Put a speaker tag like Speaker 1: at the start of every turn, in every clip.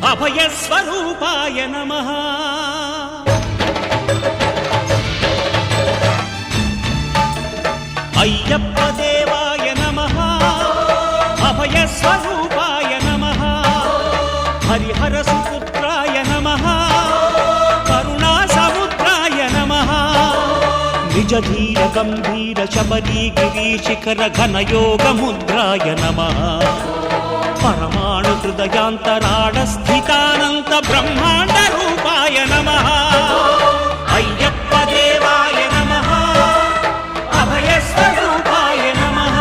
Speaker 1: అభయస్వరూపాయ నమః అయ్యప్ప దేవాయ నమః అభయస్వరూపాయ నమః హరిహర సుపుత్రాయ నమః కరుణా సముద్రాయ నమః నిజ ధీర గంభీర శబరీ గిరీశిఖర ఘనయోగ ముద్రాయ నమః పరమాణు హృదయాంతరాళ స్థితానంత బ్రహ్మాండ రూపాయ నమః అయ్యప్ప దేవాయ నమః అభయస్వరూపాయ నమః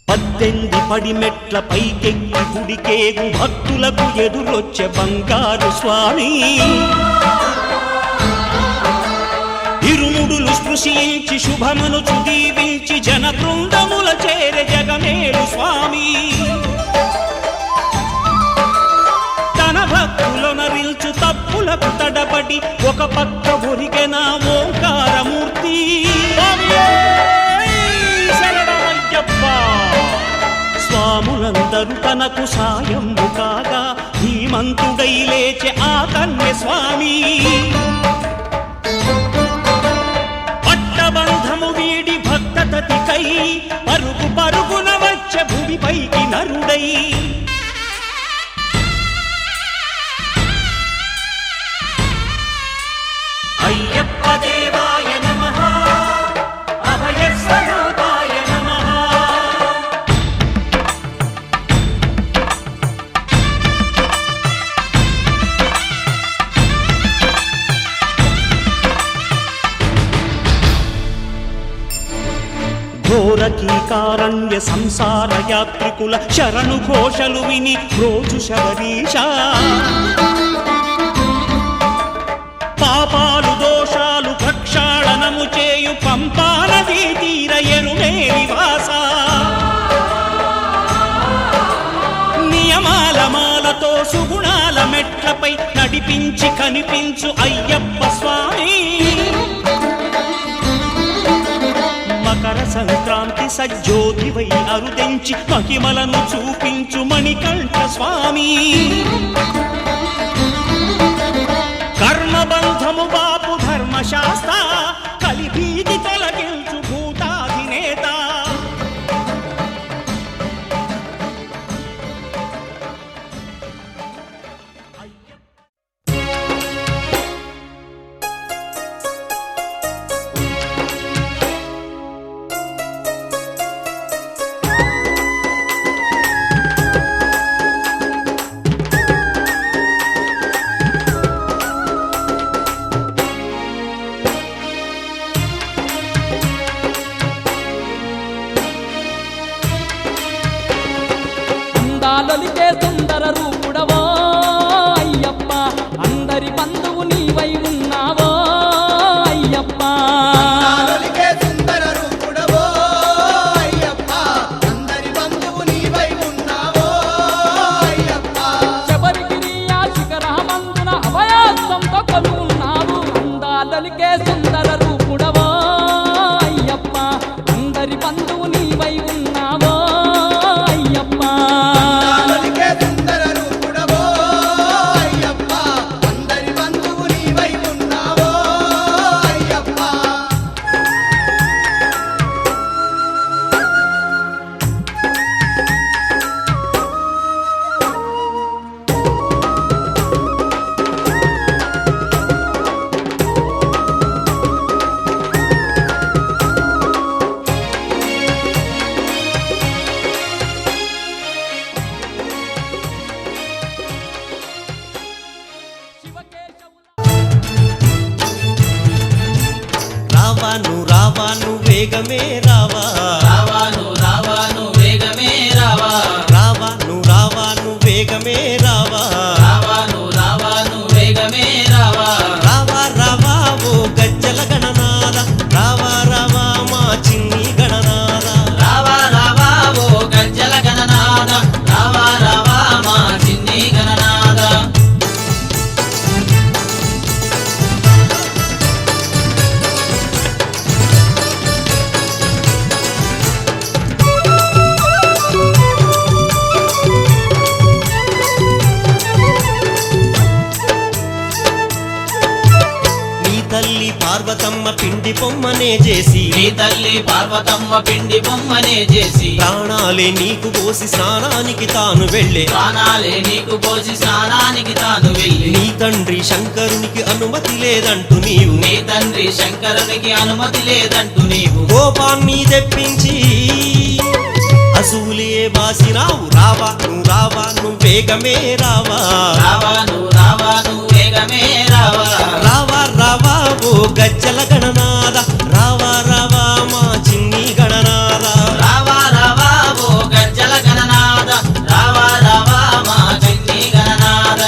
Speaker 1: పద్దెంది పడిమెట్ల పైకెక్కి గుడికేగు భక్తులకు ఎదురొచ్చే బంగారు స్వామి ఇరుముడులు స్పృశించి శుభమును చుదీవించి జన బృందముల చేరే జగమేలు స్వామి తన భక్తులొనరిల్చు తప్పులకు తడబడి ఒక పక్క ఒరిగెన ఓంకారమూర్తి స్వాములందరూ తనకు సాయము కాగా ధీమంతుడై లేచే ఆ కన్య స్వామి పట్టబంధము వీడి భక్తతతికై పరుగు పరుగున వచ్చే భూమిపైకి నరుడై అయ్యప్ప దేవాయ నమః అభయస్వరూపాయ నమః ఘోరకీకారణ్య సంసార యాత్రికుల శరణు ఘోషలు విని రోజు శబరీష పాపాలు దోషాలు ప్రక్షాళనము చేయు పంపానదీ తీర ఎరుమే నివాస నియమాల మాలతో సుగుణాల మెట్లపై నడిపించి కనిపించు అయ్యప్ప స్వామి మకర సంక్రాంతి సజ్జోతివై అరుదెంచి మహిమలను చూపించు మణికంఠ స్వామి కర్మబంధము బాపు ధర్మశాస్త్ర కలిభీతి తొలగించు భూతాధినేత
Speaker 2: లొలికే సుందర రూపుడవో అయ్యప్ప అందరి బంధువు నీవై ఉన్నావో అయ్యప్ప
Speaker 3: లొలికే సుందర రూపుడవో అయ్యప్ప అందరి బంధువు నీవై ఉన్నావో అయ్యప్ప
Speaker 2: శబరిగిరియా శిఖరమందున అభయాస్తంతో కొలువున్నావు అందాలొలికే సుందర రూపుడవో అయ్యప్ప అందరి బంధువు నీవై ఉన్నావో అయ్యప్ప
Speaker 4: రావాను వేగమే రావా
Speaker 5: రావాను వేగమే రావా
Speaker 4: రావాను వేగమే రావా
Speaker 5: రావాను వేగమే రావా
Speaker 4: రావా ఓ గజ్జల గణనాద రావా మా చిన్ని గణనాద
Speaker 5: రావా ఓ గజ్జల
Speaker 4: చేసి
Speaker 5: నీ తల్లి పార్వతమ్మ పిండి బొమ్మనే చేసి
Speaker 4: ప్రాణాలే నీకు పోసి స్నానానికి తాను వెళ్ళే
Speaker 5: ప్రాణాలే నీకు పోసి స్నానానికి తాను వెళ్ళి
Speaker 4: నీ తండ్రి శంకరునికి అనుమతి లేదంటూ నీవు
Speaker 5: నీ తండ్రి శంకరునికి అనుమతి లేదంటూ నీవు
Speaker 4: కోపాన్ని తెప్పించి అసూలే బాసినావు రావా నువ్వు వేగమే రావా
Speaker 5: రావా నువ్వు వేగమే రావా
Speaker 4: రావా ఓ గజ్జల గణనాద రావా మా చిన్ని గణనాద
Speaker 5: రావా ఓ గజ్జల గణనాద రావా మా చిన్ని గణనాద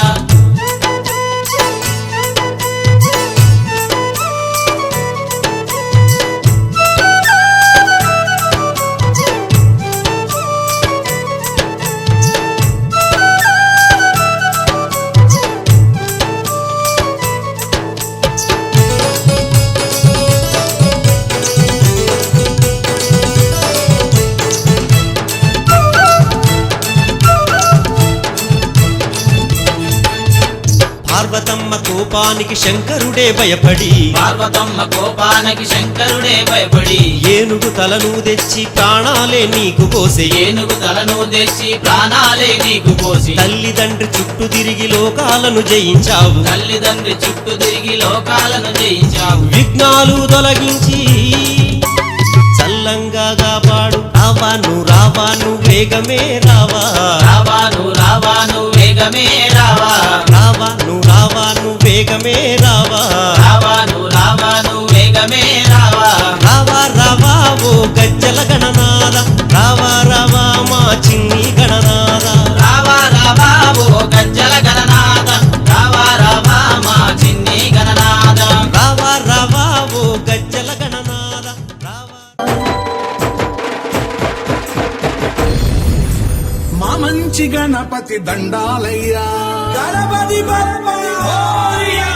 Speaker 4: పార్వతమ్మ కోపానికి శంకరుడే భయపడి
Speaker 5: పార్వతమ్మ కోపానికి శంకరుడే భయపడి
Speaker 4: ఏనుగు తలను తెచ్చి ప్రాణాలే నీకు పోసే
Speaker 5: ఏనుగు తలను తెచ్చి ప్రాణాలే నీకు పోసి
Speaker 4: తల్లిదండ్రి చుట్టూ తిరిగి లోకాలను జయించావు
Speaker 5: తల్లిదండ్రి చుట్టూ తిరిగి లోకాలను జయించావు
Speaker 4: విఘ్నాలు తొలగించి చల్లంగా కాపాడు రావా నువ్వు వేగమే రావా
Speaker 5: రావా నువ్వు వేగమే రావా
Speaker 4: రావా నువ్వు వేగమే రావా
Speaker 5: రావా నువ్వు వేగమే రావా
Speaker 4: రావా ఓ గజ్జల గణనాద రావా మా చిన్ని గణనాద
Speaker 5: రావా ఓ గజ్జల గణనాద రావా మా చిన్ని గణనాద
Speaker 4: రావా ఓ గజ్జల గణనాద రావా
Speaker 6: మా మంచి గణపతి దండాలయ్యా గణపతి బప్పా మోరియా.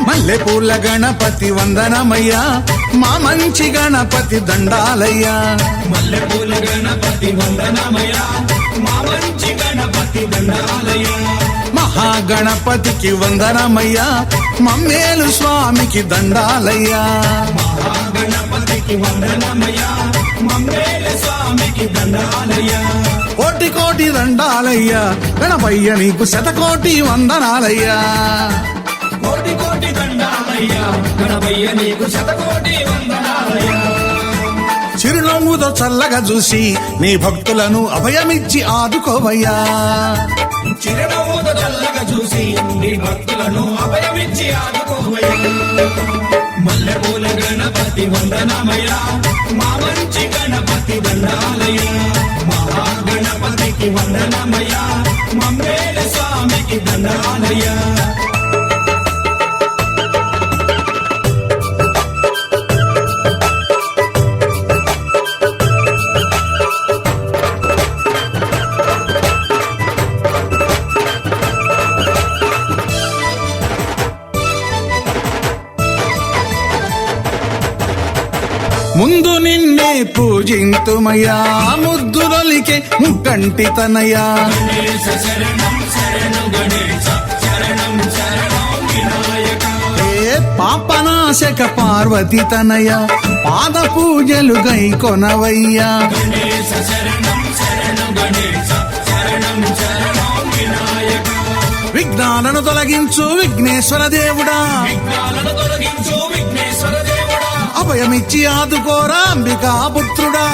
Speaker 6: మల్లె పూల గణపతి వందనమయ్యా మా మంచి గణపతి దండాలయ్యా మల్లె పూల గణపతి వందనమయ్యా మా మంచి గణపతి దండాలయ్యా మహాగణపతికి వందనమయ్యా మమ్మేలు స్వామికి దండాలయ్యా మహాగణపతికి వందనమయ్యా మమ్మేలు స్వామికి దండాలయ్యా కోటి కోటి దండాలయ్యా గణపయ్య నీకు శతకోటి వందనాలయ్యా కోటి కోటి దండాలయ్యా గణపయ్య నీకు శతకోటి వందనాలయ్యా చిరునవ్వుతో చల్లగా చూసి నీ భక్తులను అభయమిచ్చి ఆదుకోవయ్యా చిరునవ్వుతో చల్లగా చూసి నీ భక్తులను అభయమిచ్చి ఆదుకోవయ్యా మల్లెపూల గణపతి వందనమయ్యా మా మంచి గణపతి దండాలయ్యా మహాగణపతికి వందనమయ్యా మమ్మేల స్వామికి దండాలయ్యా ముందు నిన్నే పూజింతుమయ్యా ముద్దులొలికే ముక్కంటి తనయ్యా పాపనాశక పార్వతి తనయ్య పాద పూజలు గై కొనవయ్యా విఘ్నాలను తొలగించు విఘ్నేశ్వర దేవుడా అభయమిచ్చి ఆదుకోరా అంబికా పుత్రుడా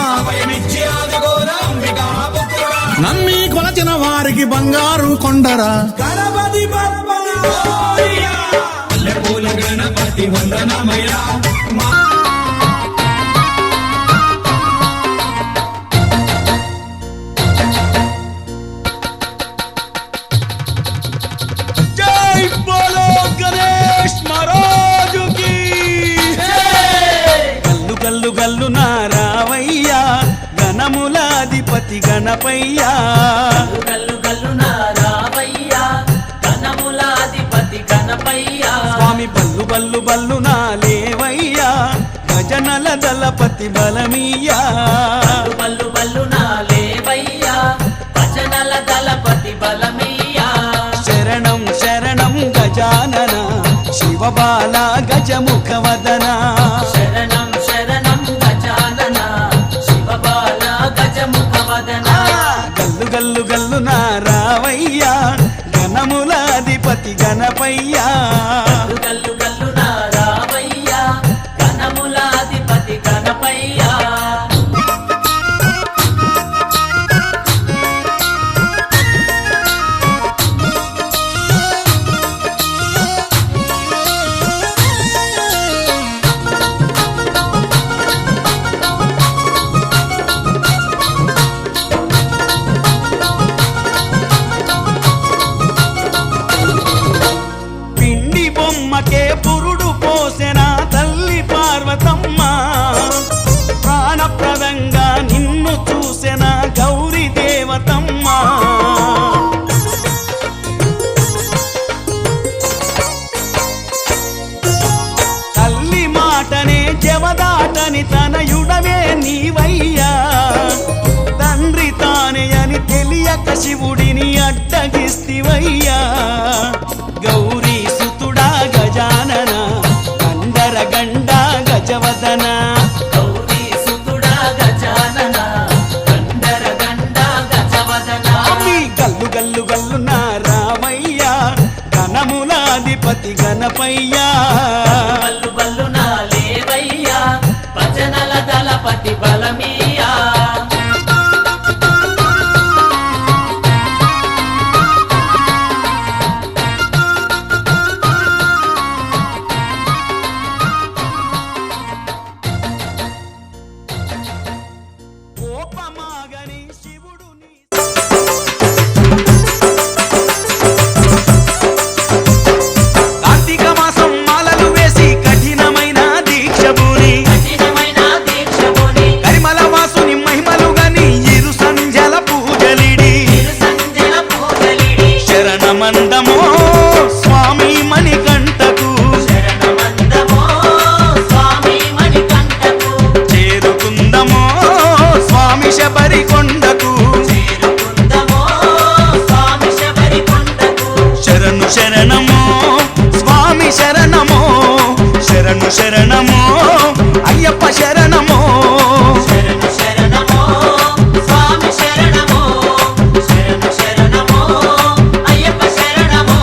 Speaker 6: నమ్మి కొలచిన వారికి బంగారు కొండరా గణపతి గణపతి వందనమయ్యా
Speaker 1: జై బోలో గణేష్ మహారాజు की గణపయ్యా
Speaker 5: గల్లు గల్లు నా రావయ్యా ఘనములాధిపతి గణపయ్యా
Speaker 1: స్వామి బల్లు బల్లు బల్లు నా లేవయ్యా గజనల దళపతి బలమీయా
Speaker 5: బల్లు బల్లు నా లేవయ్యా భజనల దళపతి బలమయ్యా
Speaker 1: శరణం శరణం గజానన శివబాల గజముఖవదన
Speaker 5: శరణం శరణం గజానన శివబాల గజముఖవదన
Speaker 1: గల్లు గల్లు గల్లు నా రావయ్యా గణములాధిపతి గణపయ్యా
Speaker 5: గల్లు గల్లు నా రావయ్యా ఘనములాధిపతి గణపయ్యా
Speaker 1: పిండి బొమ్మకే పురుడు పోసెన తల్లి పార్వతమ్మ ప్రాణప్రదంగా నిన్ను చూసెన గౌరీ దేవతమ్మ తల్లి మాటనే జవదాటని తనయుడవే నీవయ్యా తండ్రి తానే అని తెలియక శివుడిని అడ్డగిస్తివయ్యా గౌరీ సుతుడా గజానన గండర గండ గజవదన
Speaker 5: గౌరీ సుతుడా గజానన గండర గండ గజవదన
Speaker 1: స్వామి గల్లు గల్లు గల్లు నా రామయ్యా గణములాధిపతి గణపయ్యా
Speaker 5: బల్లు బల్లు నా లేవయ్యా భజనల దళపతి బలమీయా
Speaker 1: కోపమాగని శివుడు నీ కార్తీక మాసం మాలలు వేసి కఠినమైన దీక్ష భూని
Speaker 5: కఠినమైన దీక్షముని
Speaker 1: కరిమల వాసుని మహిమలు గని ఇరు సంధ్యల పూజలిడి
Speaker 5: ఇరు సంధ్యల పూజలిడి
Speaker 1: శరణమందమో స్వామి మణికంఠకు
Speaker 5: శరణమందమో స్వామి మణికంఠకు
Speaker 1: చేరుకుందమో స్వామి శబరి కొండకు
Speaker 5: చేరుకుందమో స్వామి శబరి కొండకు
Speaker 1: శరణు శరణమో స్వామి శరణమో శరణు శరణమో అయ్యప్ప శరణమో
Speaker 5: శరణు శరణమో స్వామి శరణమో శరణు శరణమో అయ్యప్ప శరణమో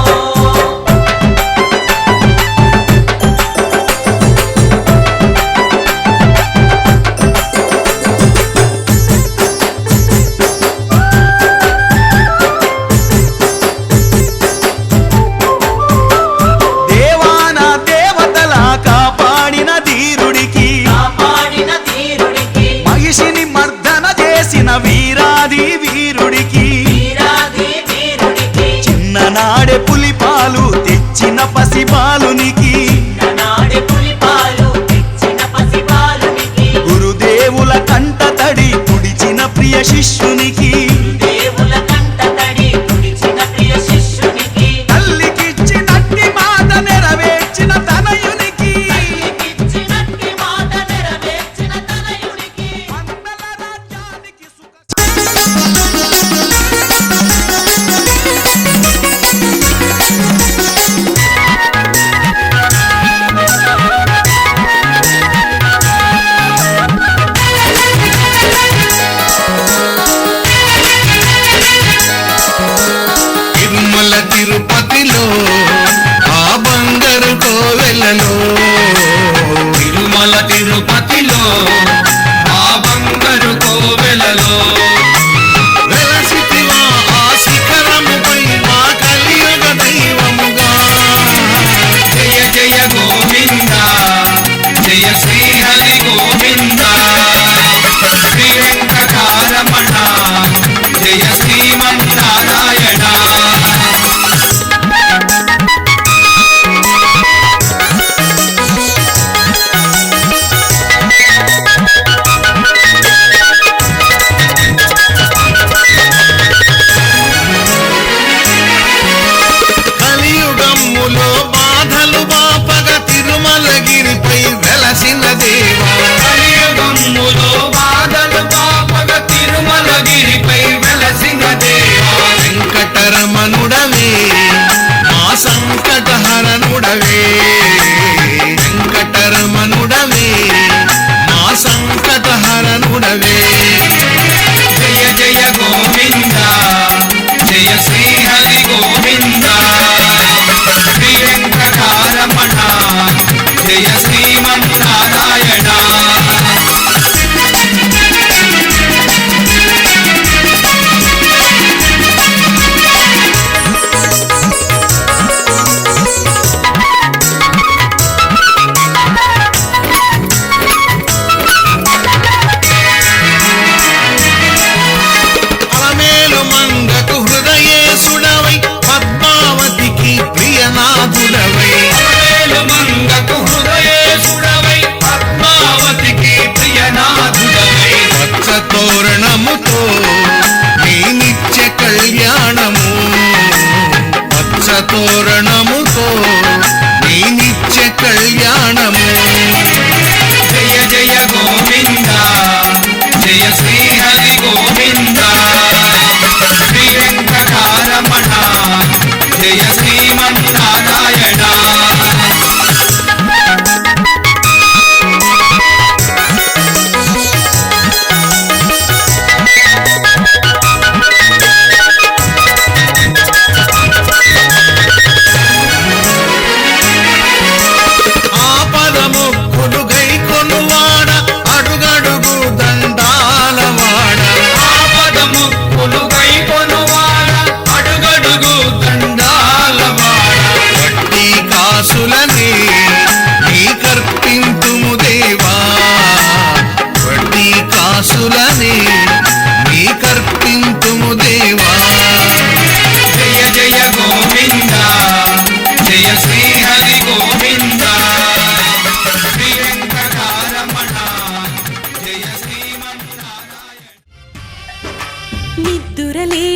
Speaker 1: దేవాన దేవతల కాపాడిన ధీరుడికి
Speaker 5: కాపాడిన తీరుడి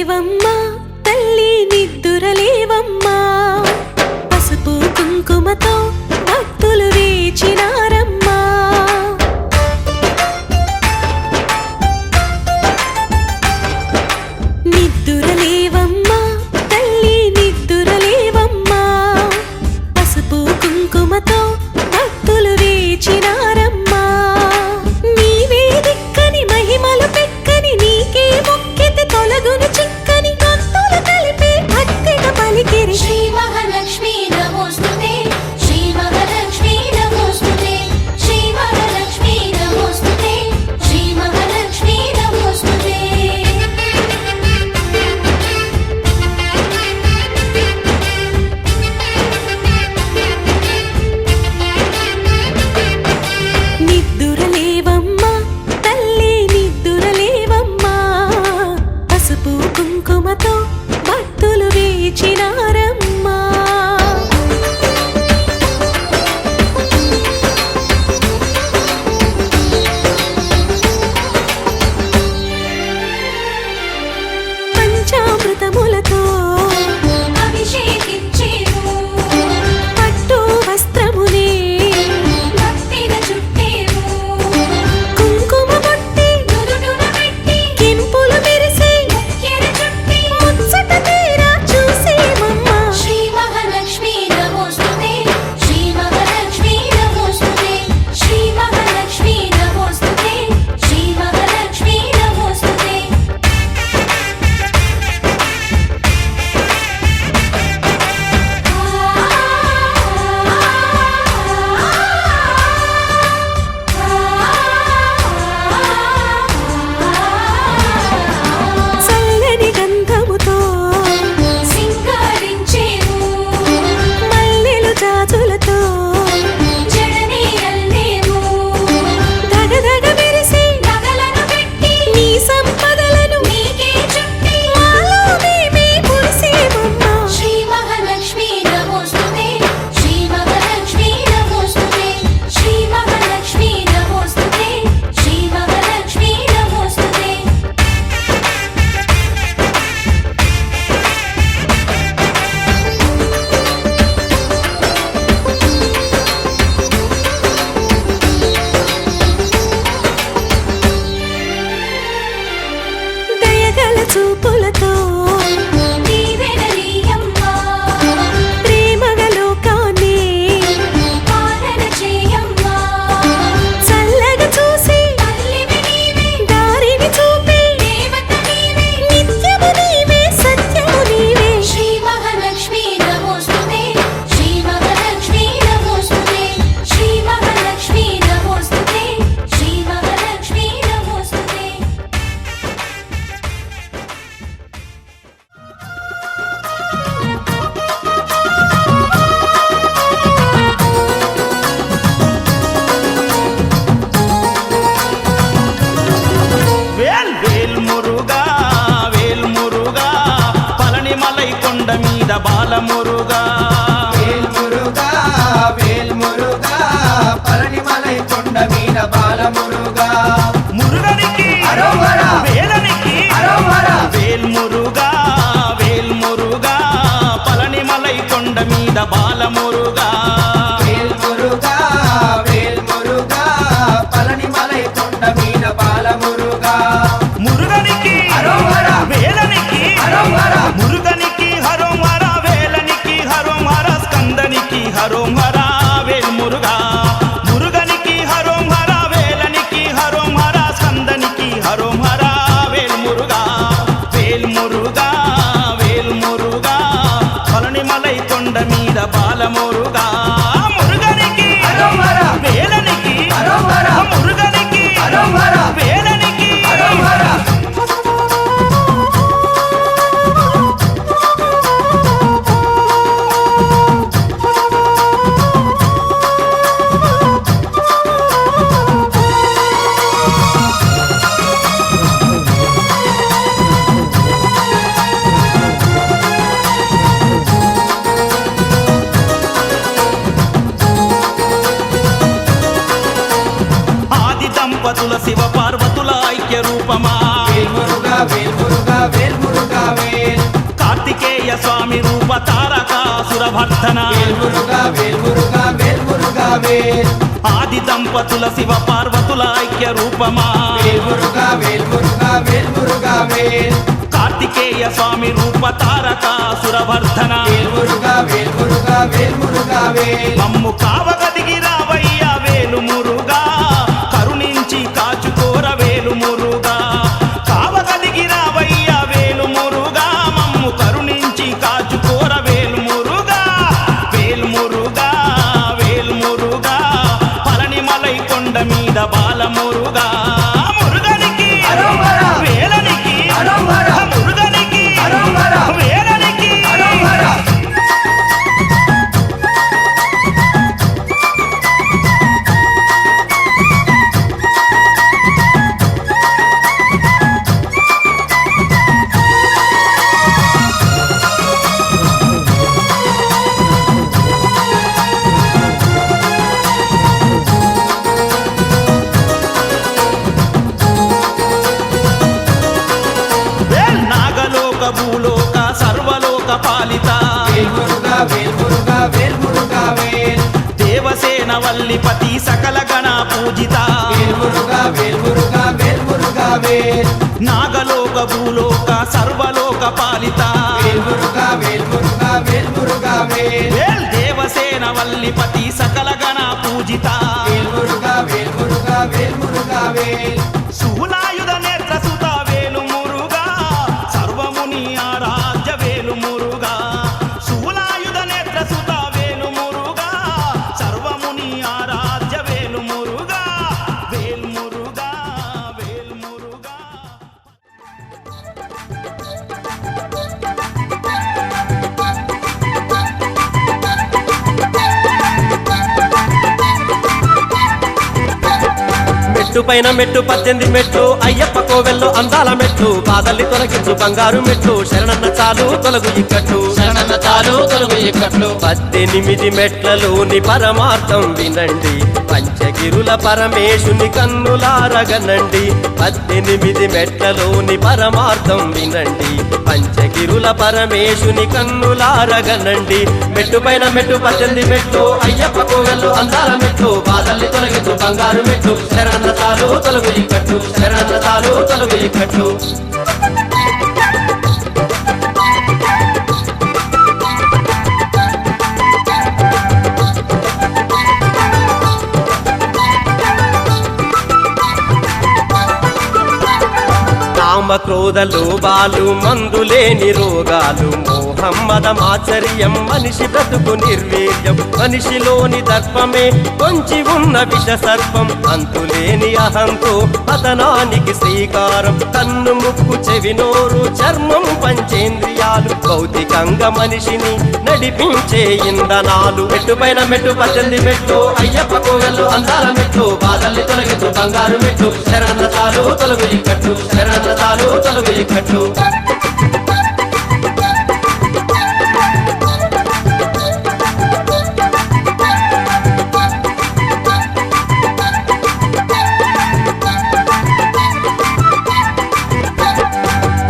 Speaker 7: నిద్దురలేవమ్మా తల్లి నిద్దురలేవమ్మా పసుపు కుంకుమతో భక్తులు వేచినారమ్మా నిద్దురలేవమ్మా తల్లి నిద్దురలేవమ్మా పసుపు కుంకుమతో భక్తులు వేచినారమ్మా నీవే దిక్కని మహిమలు పెక్కని నీకే మొక్కితే తొలగును చిక్కని గొంతులు కలిపి భక్తిగా పలికిరి
Speaker 8: శ్రీ మహాలక్ష్మీ నమోస్తుతే శ్రీ మహాలక్ష్మీ నమోస్తుతే శ్రీ మహాలక్ష్మీ నమోస్తుతే శ్రీ మహాలక్ష్మీ నమోస్తుతే
Speaker 7: నిద్దురలేవమ్మా తల్లి నిద్దురలేవమ్మా పసుపు కుంకుమతో భక్తులు వేచినారమ్మా పంచామృతములతో
Speaker 8: అభిషేకించేవు
Speaker 7: పట్టు వస్త్రమునే
Speaker 8: భక్తిగా చుట్టేవు
Speaker 7: కుంకుమ బొట్టి
Speaker 8: నుదుటున పెట్టి
Speaker 7: కెంపులు మెరిసే
Speaker 8: ముక్కెర చుట్టి
Speaker 7: ముచ్చట తీరా చూసేమమ్మా
Speaker 8: శ్రీ మహాలక్ష్మీ నమోస్తుతే శ్రీ మహాలక్ష్మీ నమోస్తుతే శ్రీ మహాలక్ష్మీ నమోస్తుతే శ్రీ మహాలక్ష్మీ నమోస్తుతే
Speaker 7: చల్లని గంధముతో
Speaker 8: సింగారించేవు
Speaker 7: మల్లెలు జాజులతో
Speaker 8: జడని అల్లేవు
Speaker 7: దగదగ మెరిసే
Speaker 8: నగలను పెట్టి
Speaker 7: నీ సంపదలను
Speaker 8: నీకే చుట్టి
Speaker 7: మాలో మేమే పులిసేమమ్మా
Speaker 8: శ్రీ మహాలక్ష్మీ నమోస్తుతే శ్రీ మహాలక్ష్మీ నమోస్తుతే శ్రీ మహాలక్ష్మీ నమోస్తుతే శ్రీ మహాలక్ష్మీ నమోస్తుతే
Speaker 7: దయగల చూపులతో
Speaker 8: దీవెనలీయమ్మా
Speaker 7: ప్రేమగ లోకాన్ని
Speaker 8: పాలన చేయమ్మా
Speaker 7: చల్లగా చూసి
Speaker 8: తల్లివి నీవే
Speaker 7: దారిని చూపి
Speaker 8: దేవత నీవే
Speaker 7: నిత్యము నీవే సత్యము నీవే
Speaker 8: శ్రీ మహాలక్ష్మీ నమోస్తుతే శ్రీ మహాలక్ష్మీ నమోస్తుతే శ్రీ మహాలక్ష్మీ నమోస్తుతే శ్రీ మహాలక్ష్మీ నమోస్తుతే
Speaker 1: వేల్ వేల్ మురుగా వేల్ మురుగా పళనిమలై కొండ మీద బాలమురుగా
Speaker 3: వేల్మురుగా వేల్మురుగా పళనిమలై కొండ మీద బాలమురుగా
Speaker 1: మురుగనికి
Speaker 3: అరోహర
Speaker 1: వేలనికి
Speaker 3: అరోహర
Speaker 1: వేల్ మురుగా వేల్ మురుగా పళనిమలై కొండ మీద బాలమురుగా
Speaker 3: వేల్మురుగా వేల్మురుగా పళనిమలై కొండ మీద బాలమురుగా
Speaker 1: మురుగనికి
Speaker 3: అరోహర
Speaker 1: వేలనికి
Speaker 3: అరోహర
Speaker 1: మురుగనికి హరోం హర వేలనికి హరోం హర స్కందనికి హరోం హర వేల్ మురుగా మురుగనికి హరోం హర వేలనికి హరోం హర స్కందనికి హరోం హర వేల్ మురుగా వేల్ మురుగా వేల్ మురుగా పళనిమలై కొండ మీద బాలమురుగా మురుగనికి
Speaker 3: అరోహర
Speaker 1: వేలనికి
Speaker 3: అరోహర
Speaker 1: మురుగనికి
Speaker 3: అరోహర
Speaker 1: వేలనికి
Speaker 3: అరోహర
Speaker 1: దంపతుల శివ పార్వతుల ఐక్య రూపమా
Speaker 3: వేల్మురుగా వేల్మురుగా వేల్మురుగా వేల్
Speaker 1: కార్తికేయ స్వామి రూప తారకాసుర భర్తన
Speaker 3: వేల్మురుగా వేల్మురుగా వేల్మురుగా వేల్
Speaker 1: ఆది దంపతుల శివ పార్వతుల ఐక్య రూపమా
Speaker 3: వేల్మురుగా వేల్మురుగా వేల్మురుగా వేల్
Speaker 1: కార్తికేయ స్వామి రూప తారకాసుర భర్తన
Speaker 3: వేల్మురుగా వేల్మురుగా వేల్మురుగా వేల్
Speaker 1: మమ్ము కావగదిగి రావయ్య వేలు మురుగా కరుణించి కాచుకోర వేలు మురుగా కావగదిగి రావయ్య వేలు మురుగా మమ్ము కరుణించి కాచుకోర వేలు మురుగా వేలు మురుగా వేలు మురుగా పళనిమలై కొండ మీద బాల మురుగా మురుగనికి
Speaker 3: అరోమరా!
Speaker 1: వేలనికి
Speaker 3: అరోమరా!
Speaker 1: మురుగనికి
Speaker 3: అరోమరా!
Speaker 1: వేలనికి
Speaker 3: అరోమరా!
Speaker 1: నాగలోక భూలోక సర్వలోక పాలిత
Speaker 3: వేల్మురుగా వేల్మురుగా వేల్మురుగా వేల్
Speaker 1: దేవసేన వల్లిపతి సకల గణ పూజిత
Speaker 3: వేల్మురుగా వేల్మురుగా వేల్మురుగా వేల్
Speaker 1: నాగలోక భూలోక సర్వలోక పాలిత
Speaker 3: వేల్మురుగా వేల్మురుగా వేల్మురుగా వేల్
Speaker 1: దేవసేన వల్లిపతి సకల గణ పూజిత
Speaker 3: వేల్మురుగా వేల్మురుగా వేల్మురుగా వేల్
Speaker 1: శూలాయుధ నేత్ర సుత వేలు మురుగా సర్వముని ఆరాధ్య వేలు మురుగా శూలాయుధ నేత్ర సుత వేలు మురుగా సర్వముని ఆరాధ్య వేలు మురుగా వేలు మురుగా వేలు మురుగా
Speaker 4: మెట్టు పైన మెట్టు 18 మెట్లు అయ్యప్ప కోవెల్లో అందాల మెట్లు బాధల్ని తొలగించు బంగారు మెట్లు శరణన్న చాలు తొలగు ఇక్కట్లు
Speaker 5: శరణన్న చాలు తొలగు ఇక్కట్లు
Speaker 4: 18 మెట్లలోని పరమార్థం వినండి పంచగిరుల పరమేశుని కన్నులారగనండి 18 మెట్లలోని పరమార్థం వినండి పంచగిరుల పరమేశుని కన్నులారగనండి మెట్టు పైన మెట్టు 18 మెట్లు అయ్యప్ప కోవెల్లో అందాల మెట్లు బాధల్ని తొలగించు బంగారు మెట్లు శరణన్న చాలు తొలగు ఇక్కట్లు శరణన్న చాలు తొలగు ఇక్కట్లు కామ క్రోధ లోభాలు మందులేని రోగాలు మోహం మదమాచర్యం మనిషి బ్రతుకు నిర్వీర్యం మనిషిలోని దర్పమే కొంచి ఉన్న విష సర్పం అంతులేని అహంతో పతనానికి శ్రీకారం కన్ను ముక్కు చెవి నోరు చర్మం పంచేంద్రియాలు భౌతికంగా మనిషిని నడిపించే ఇంధనాలు మెట్టు పైన మెట్టు 18 మెట్లు అయ్యప్ప కోవెల్లో అందాల మెట్లు బాధల్ని తొలగించు బంగారు మెట్లు శరణన్న చాలు తొలగు ఇక్కట్లు శరణన్న చాలు తొలగు ఇక్కట్లు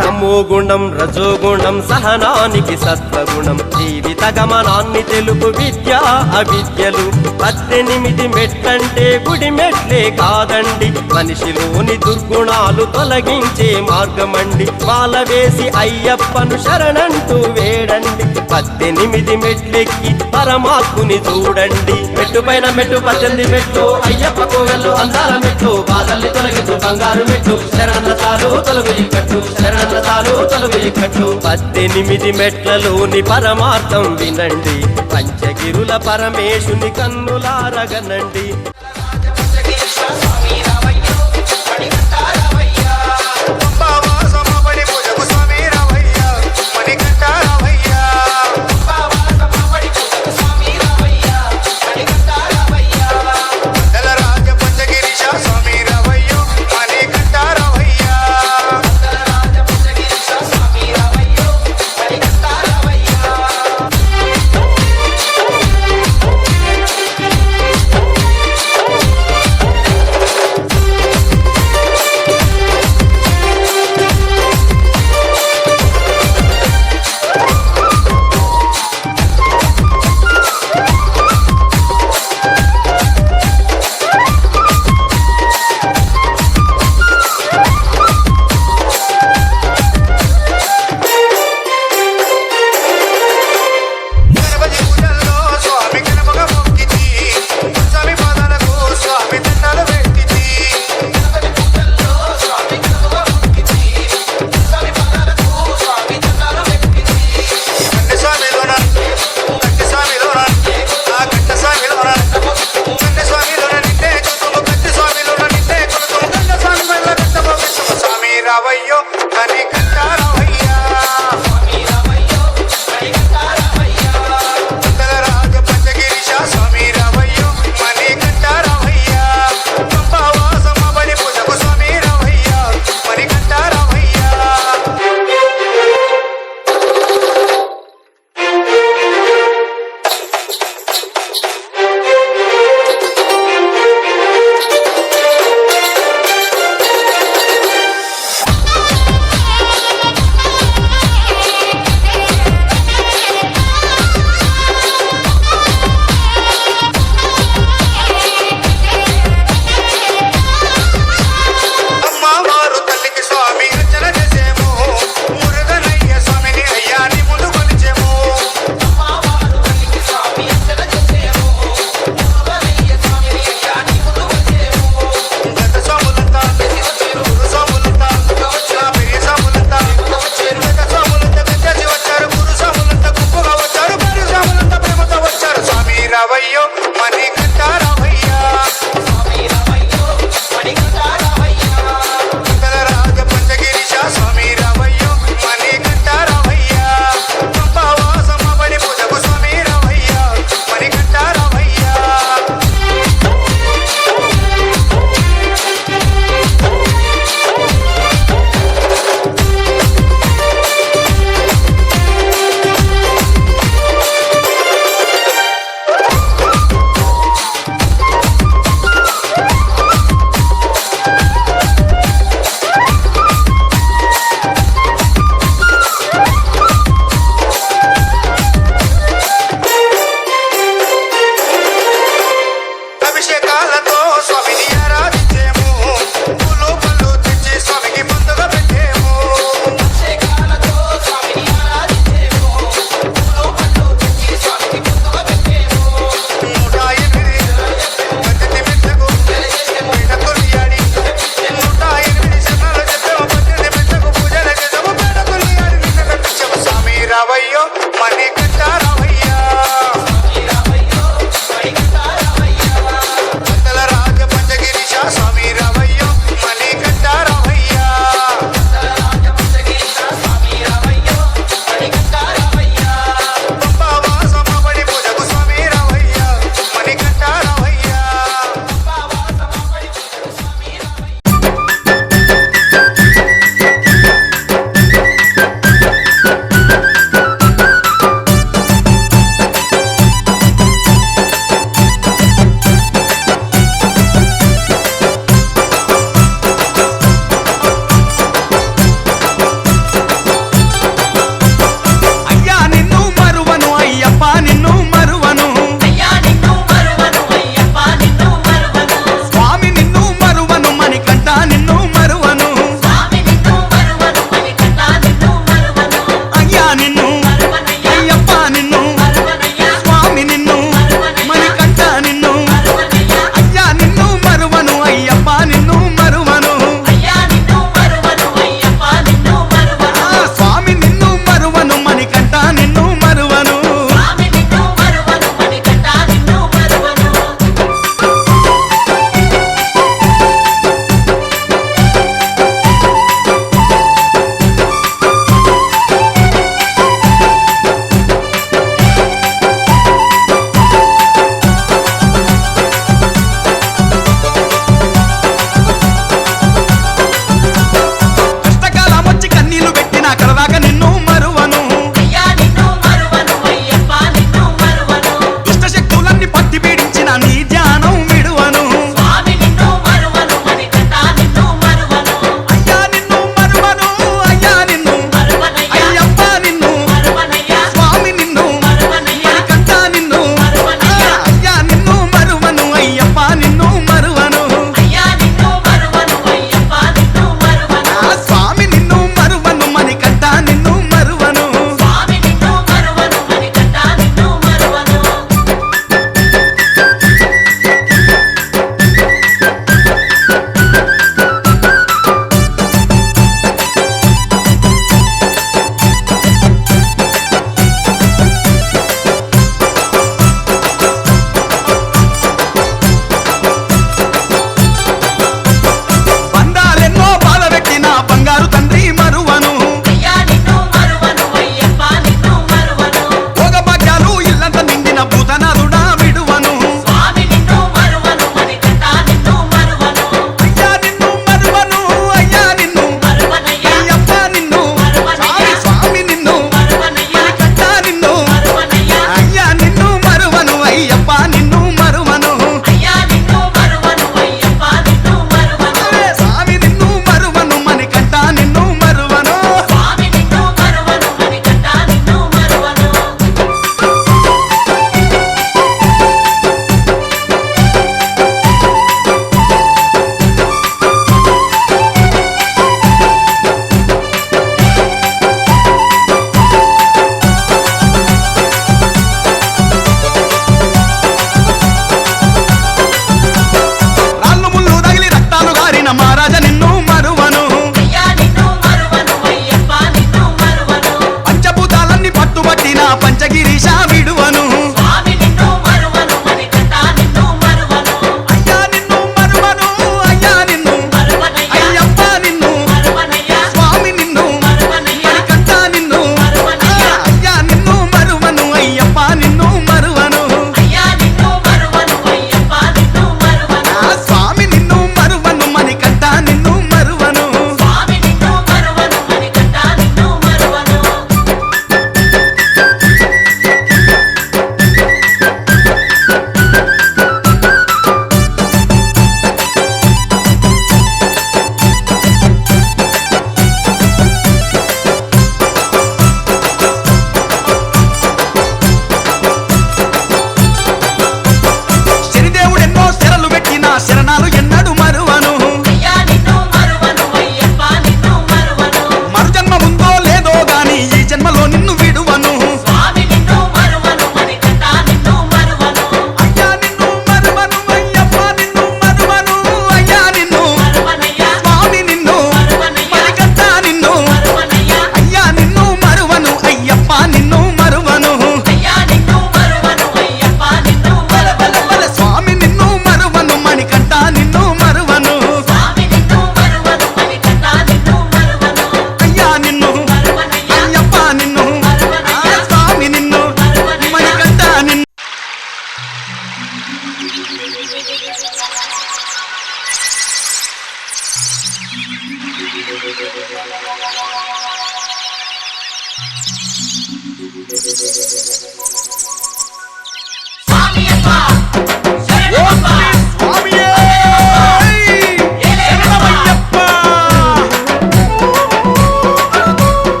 Speaker 4: తమోగుణం రజోగుణం సహనానికి సత్వగుణం జీవిత గమనాన్ని తెలుపు విద్య అవిద్యలు 18 మెట్లంటే గుడి మెట్లే కాదండి మనిషిలోని దుర్గుణాలు తొలగించే మార్గమండి మాల వేసి అయ్యప్పను శరణంటూ వేడండి 18 మెట్లెక్కి పరమాత్ముని చూడండి మెట్టు పైన మెట్టు 18 మెట్లు అయ్యప్ప కోవెల్లో అందాల మెట్లు బాధల్ని తొలగించు బంగారు మెట్లు శరణన్న చాలు తొలగు ఇక్కట్లు శరణన్న చాలు తొలగు ఇక్కట్లు 18 మెట్లలోని పరమార్థం వినండి పంచగిరుల పరమేశుని కన్నులారగనండి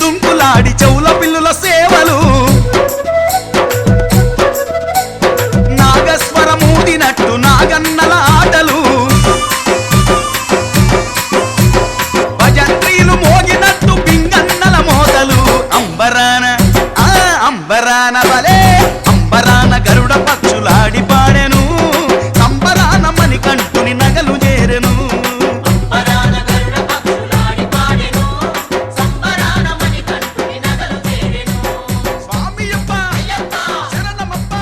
Speaker 6: దుంకులాడి చెవుల పిల్లుల సేవలు నాగస్వరమూదినట్టు నాగన్నల ఆటలు భజంత్రీలు మోగినట్టు పింగన్నల మోతలు అంబరాన అంబరాన వలే అంబరాన గరుడ పక్షులాడి పాడెను సంబరాన మణికంఠుని నగలు చేరెను స్వామియప్ప శరణమప్ప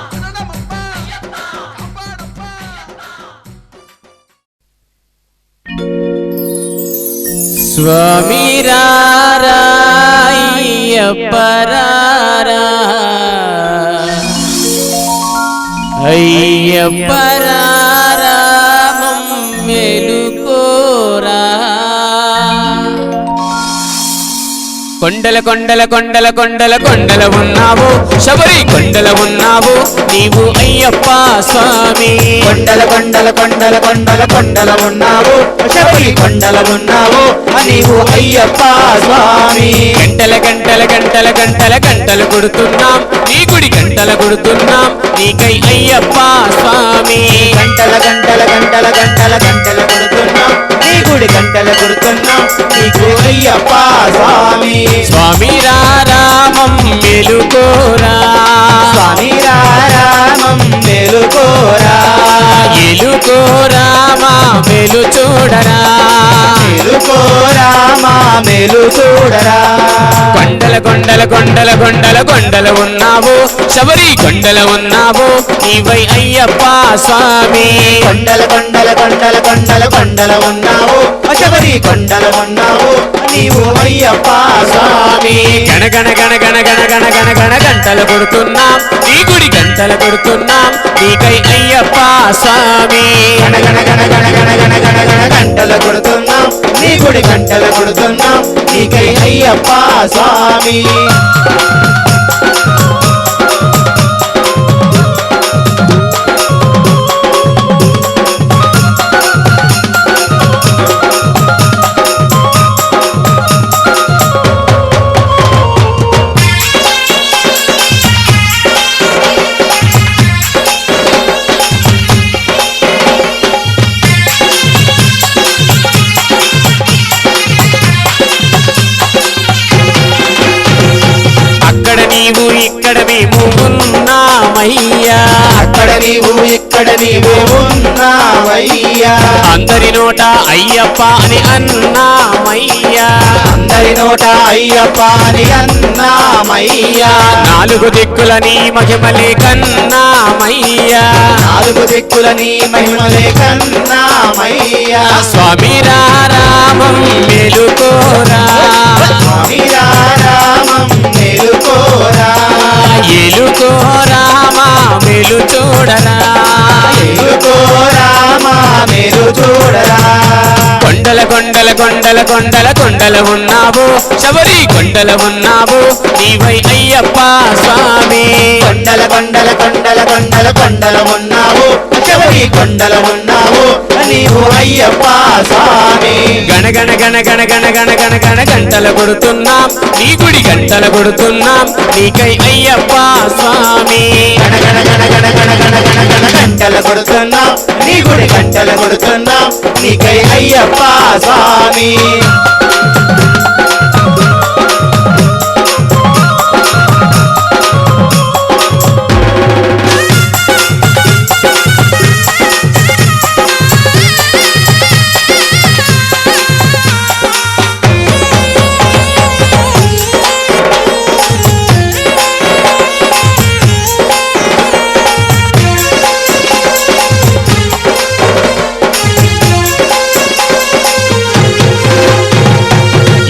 Speaker 6: శరణమప్ప కాపాడప్ప.
Speaker 5: స్వామి రారాయ్యప్పరారా అయ్యప్పరారా మెలుకోరా కొండల కొండల కొండల కొండల కొండల ఉన్నావు శబరి కొండల ఉన్నావు నీవు అయ్యప్ప స్వామి
Speaker 3: కొండల కొండల కొండల కొండల కొండల ఉన్నావు శబరి కొండల ఉన్నావు నీవు అయ్యప్ప స్వామి
Speaker 5: గంటల గంటల గంటల గంటల గంటలు కొడుతున్నాం నీ గుడి గంటల కొడుతున్నాం నీకై అయ్యప్ప స్వామి
Speaker 3: గంటల గంటల గంటల గంటల గంటల కొడుతున్నాం నీ గుడి గంటల కొడుతున్నాం నీకు అయ్యప్ప స్వామి
Speaker 5: స్వామి రామం మెలుకోరా
Speaker 3: స్వామి రామం మేలుకోరా
Speaker 5: ఎలుకోరా మా మెలు చూడరా
Speaker 3: మేలుకోరా మా మేలు చూడరా
Speaker 5: కొండల కొండల కొండల కొండల కొండల ఉన్నావు శబరి కొండల ఉన్నావు నీవై అయ్యప్ప స్వామి
Speaker 3: కొండల కొండల కొండల కొండల కొండల ఉన్నావు శబరి కొండల ఉన్నావు నీవు అయ్యప్ప స్వామి
Speaker 5: గణ గణ గణ గణ గణ గణ గణ గణ గంటలు కొడుతున్నాం నీ గుడి గంటలు కొడుతున్నాం నీకై అయ్యప్ప స్వామి
Speaker 3: గణ గణ గణ గణ గణ గణ గణ గణ గంటలు కొడుతున్నాం నీ గుడి గంటలు కొడుతున్నాం నీకై అయ్యప్ప స్వామి
Speaker 5: అక్కడ నీవు ఇక్కడ మేము ఉన్నామయ్యా
Speaker 3: అక్కడ నీవు ఇక్కడ నీవు ఉన్నావయ్యా
Speaker 5: అందరి నోట అయ్యప్ప అని అన్నామయ్యా
Speaker 3: అందరి నోట అయ్యప్ప అని అన్నామయ్యా
Speaker 5: నాలుగు దిక్కుల నీ మహిమలే కన్నామయ్యా
Speaker 3: నాలుగు దిక్కుల నీ మహిమలే కన్నామయ్యా
Speaker 5: స్వామి రామం మెలుకోరా
Speaker 3: స్వామి రామం మేలుకోరా
Speaker 5: ఎలుకోరా మా మెలు చూడరా
Speaker 3: మేలుకోరా మా మేలు చూడరా
Speaker 5: కొండల కొండల కొండల కొండల కొండల ఉన్నావు శబరి కొండల ఉన్నావు నీవై అయ్యప్ప స్వామి
Speaker 3: కొండల కొండల కొండల కొండల కొండల ఉన్నావు శబరి కొండల ఉన్నావు నీవు అయ్యప్ప స్వామి
Speaker 5: గణ గణ గణ గణ గణ గణ గణ గణ గంటల కొడుతున్నాం నీ గుడి గంటల కొడుతున్నాం నీకై అయ్యప్ప స్వామి
Speaker 3: గణ గణ గణ గణ గణ గణ గణ గణ గంటల కొడుతున్నాం నీ గుడి గంటల కొడుతున్నాం నీకై అయ్యప్ప స్వామి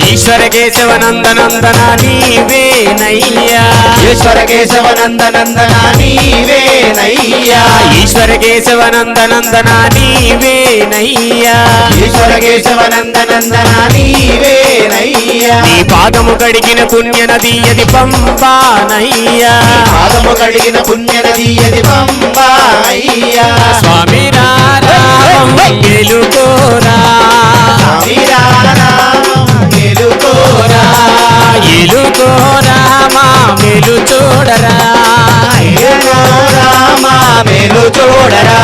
Speaker 5: ఈశ్వర కేశవ నందనందన నీవేనయ్యా
Speaker 3: ఈశ్వర కేశవ నందనందన నీవేనయ్యా
Speaker 5: ఈశ్వర కేశవ నందనందన నీవేనయ్యా
Speaker 3: ఈశ్వర కేశవ నందనందన నీవేనయ్యా
Speaker 5: నీ పాదము కడిగిన పుణ్య నది అది పంపానయ్యా
Speaker 3: పాదము కడిగిన పుణ్య నది అది పంబా అయ్యా
Speaker 5: స్వామి రామం గెలుకోరా
Speaker 3: స్వామి రామం గెలుకోరా
Speaker 5: మేలు చూడరా
Speaker 3: అయ్యో రామ మేలు చూడరా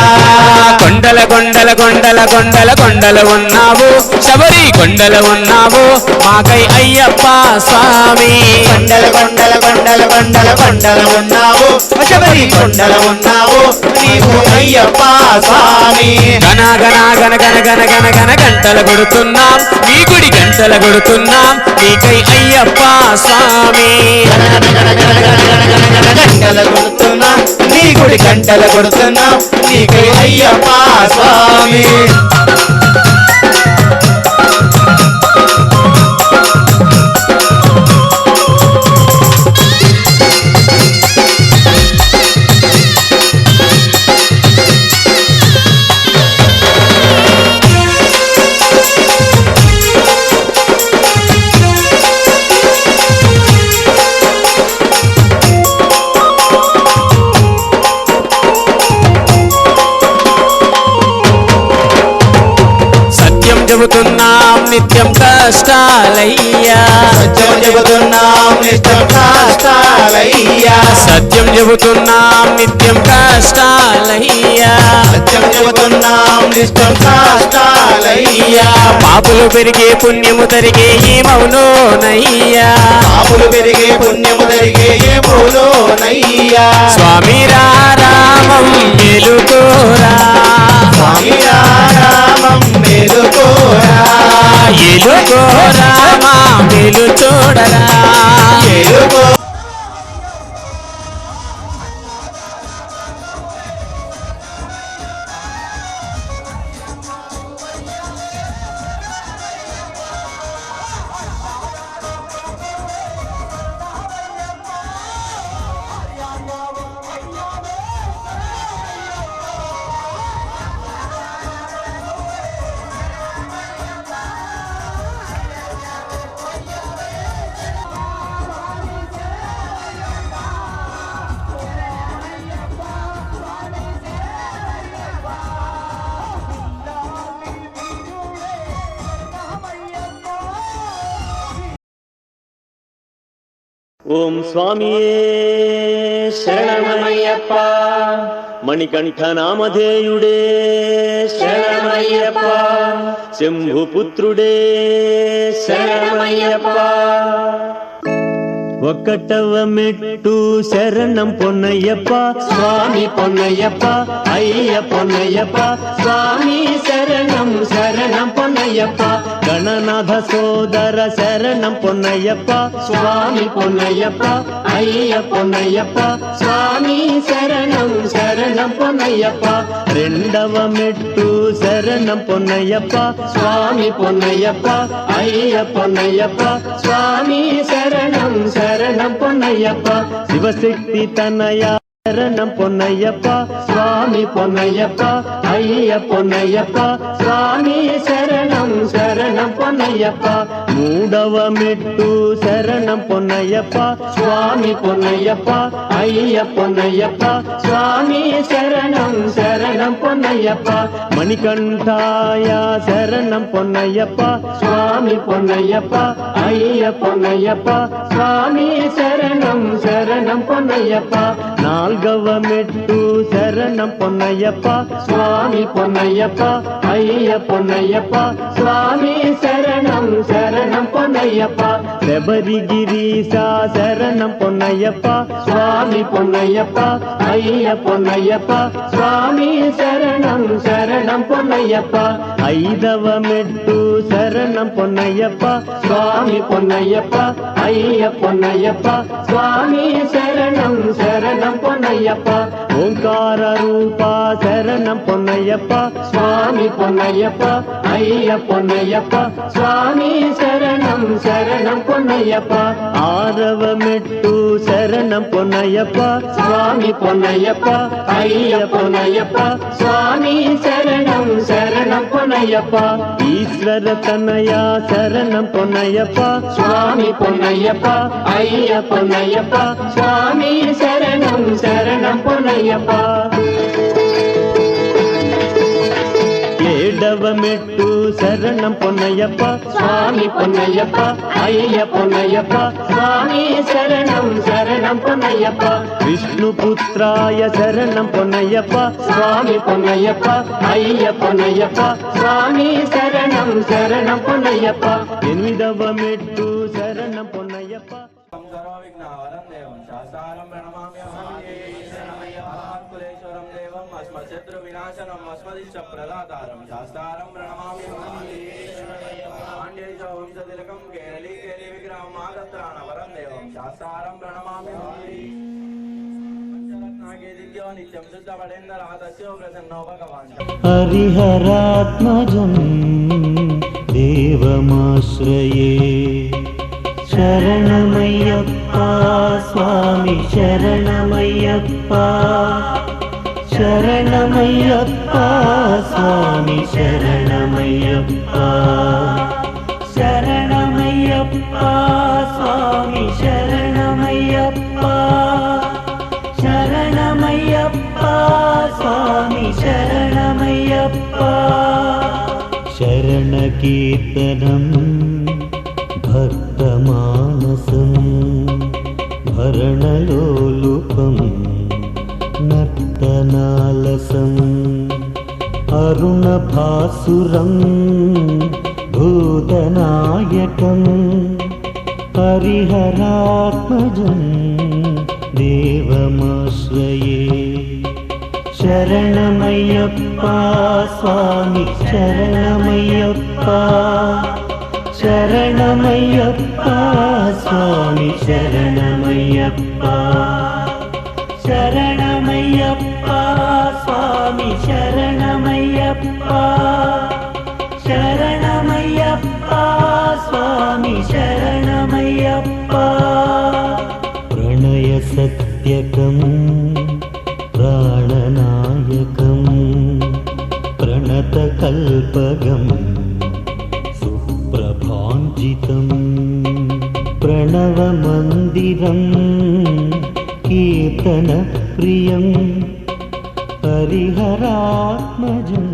Speaker 5: కొండల కొండల కొండల కొండల కొండలు ఉన్నావు శబరి కొండలు ఉన్నావు మాకై అయ్యప్ప స్వామి
Speaker 3: కొండల కొండల కొండల కొండల కొండల ఉన్నావు శబరి కొండల ఉన్నావు నీవు అయ్యప్ప స్వామి
Speaker 5: గణ గణ గణ గణ గణ గణ గణ గంటలు కొడుతున్నాం నీ గుడి గంటలు కొడుతున్నాం నీకై అయ్యప్ప స్వామి
Speaker 3: గంటలు కొడుతున్నాం నీ గుడి గంటలు కొడుతున్నాం నీకై అయ్యప్ప స్వామి
Speaker 5: చెబుతున్నాం నిత్యం కష్టాలయ్యా
Speaker 3: సత్యం చెబుతున్నాం నిత్యం కష్టాలయ్యా
Speaker 5: సత్యం చెబుతున్నాం నిత్యం కష్టాలయ్యా
Speaker 3: సత్యం చెబుతున్నాం నిత్యం కష్టాలయ్యా
Speaker 5: పాపులు పెరిగే పుణ్యము తరిగే ఏమవునోనయ్యా
Speaker 3: పాపులు పెరిగే పుణ్యము జరిగే ఏమోనయ్యా
Speaker 5: స్వామి రామం మేలుకోరా
Speaker 3: స్వామి రామం మేలుకోరా
Speaker 5: ఎలుకోరా మా మేలు చూడరా
Speaker 3: మేలుకో
Speaker 1: ఓం స్వామియే శరణమయ్యప్ప మణికంఠ నామధేయుడే శరణమయ్యప్ప శంభుపుత్రుడే శరణమయ్యప్ప ఒక్కటవ మెట్టు శరణం పొన్నయ్యప్ప స్వామి పొన్నయ్యప్ప అయ్య పొన్నయ్యప్ప స్వామి శరణం శరణం పొన్నయ్యప్ప గణనాథ సోదర శరణం పొన్నయ్యప్ప స్వామి పొన్నయ్యప్ప అయ్య పొన్నయ్యప్ప స్వామి శరణం శరణం పొన్నయ్యప్ప రెండవ మెట్టు శరణం పొన్నయ్యప్ప స్వామి పొన్నయ్యప్ప అయ్య పొన్నయ్యప్ప స్వామి శరణం శరణం పొన్నయ్యప్ప శివశక్తి తనయ శరణం పొన్నయ్యప్ప స్వామి పొన్నయ్యప్ప అయ్య పొన్నయ్యప్ప స్వామి శరణం శరణం పొన్నయ్యప్ప మూడవ మెట్టు శరణం పొన్నయ్యప్ప స్వామి పొన్నయ్యప్ప అయ్య పొన్నయ్యప్ప స్వామి శరణం శరణం పొన్నయ్యప్ప మణికంఠాయ శరణం పొన్నయ్యప్ప స్వామి పొన్నయ్యప్ప అయ్య పొన్నయ్యప్ప స్వామి శరణం శరణం పొన్నయ్యప్ప నాల్గవ మెట్టు శరణం పొన్నయ్యప్ప స్వామి పొన్నయ్యప్ప అయ్య పొన్నయ్యప్ప స్వామి శరణం శరణం పొన్నయ్యప్ప శబరిగిరీశ శరణం పొన్నయ్యప్ప స్వామి పొన్నయ్యప్ప అయ్య పొన్నయ్యప్ప స్వామి శరణం శరణం పొన్నయ్యప్ప ఐదవ మెట్టు శరణం పొన్నయ్యప్ప స్వామి పొన్నయ్యప్ప అయ్య పొన్నయ్యప్ప స్వామి శరణం శరణం పొన్నయ్యప్ప ఓంకార రూప శరణం పొన్నయ్యప్ప స్వామి పొన్నయ్యప్ప అయ్య పొన్నయ్యప్ప స్వామి శరణం శరణం పొన్నయ్యప్ప ఆరవ మెట్టు శరణం పొన్నయ్యప్ప స్వామి పొన్నయ్యప్ప అయ్య పొన్నయ్యప్ప స్వామి శరణం శరణం పొన్నయ్యప్ప ఈశ్వర తనయ శరణం పొన్నయ్యప్ప స్వామి పొన్నయ్యప్ప అయ్య పొన్నయ్యప్ప స్వామి శరణం శరణం పొన్నయ్యప్ప
Speaker 3: ఎనిమిదవ మెట్టు శరణం పొన్నయ్యప్ప స్వామి పొన్నయ్యప్ప అయ్య పొన్నయ్యప్ప స్వామి శరణం శరణం పొన్నయ్యప్ప విష్ణుపుత్రాయ శరణం పొన్నయ్యప్ప స్వామి పొన్నయ్యప్ప అయ్య పొన్నయ్యప్ప స్వామి శరణం శరణం పొన్నయ్యప్ప ఎనిమిదవ మెట్టు శరణం పొన్నయ్యప్ప
Speaker 9: సర్వవిఘ్నహరం దేవం శాస్త్రారం ప్రణమామ్యహంకులేశ్వరం దేవం అస్మశత్రు వినాశనం అస్మదిశ ప్రదాతారం శాస్త్రారం ప్రణమామ్యహం పాండ్యేశ వంశతిలకం కేరళీ కేలి విగ్రహం ఆగత్రాణవరం దేవం శాస్త్రారం ప్రణమామ్యహం నిత్యం శుద్ధ పడేందరాతస్యో ప్రసన్నో భగవాన్
Speaker 3: హరిహరాత్మజం దేవమాశ్రయే శరణమయ్యప్ప స్వామి శరణమయ్యప్ప శరణమయ్యప్ప స్వామి శరణమయ్యప్ప శరణమయ్యప్ప స్వామి శరణమయ్యప్ప శరణమయ్యప్ప స్వామి శరణమయ్యప్ప శరణ కీర్తనం భక్తమానసం భరణలోలుపం నర్తనాలసం అరుణభాసురం భూతనాయకం హరిహరాత్మజం దేవమాశ్రయే శరణమయ్యప్ప స్వామి శరణమయ్యప్ప శరణమయ్యప్ప స్వామి శరణమయ్యప్ప శరణమయ్యప్ప స్వామి శరణమయ్యప్ప శరణమయ్యప్ప స్వామి శరణమయ్యప్ప ప్రణయ సత్యకం ప్రాణనాయకం ప్రణతకల్పగం సుప్రభాంజితం ప్రణవమందిరం కీర్తన ప్రియం హరిహరాత్మజం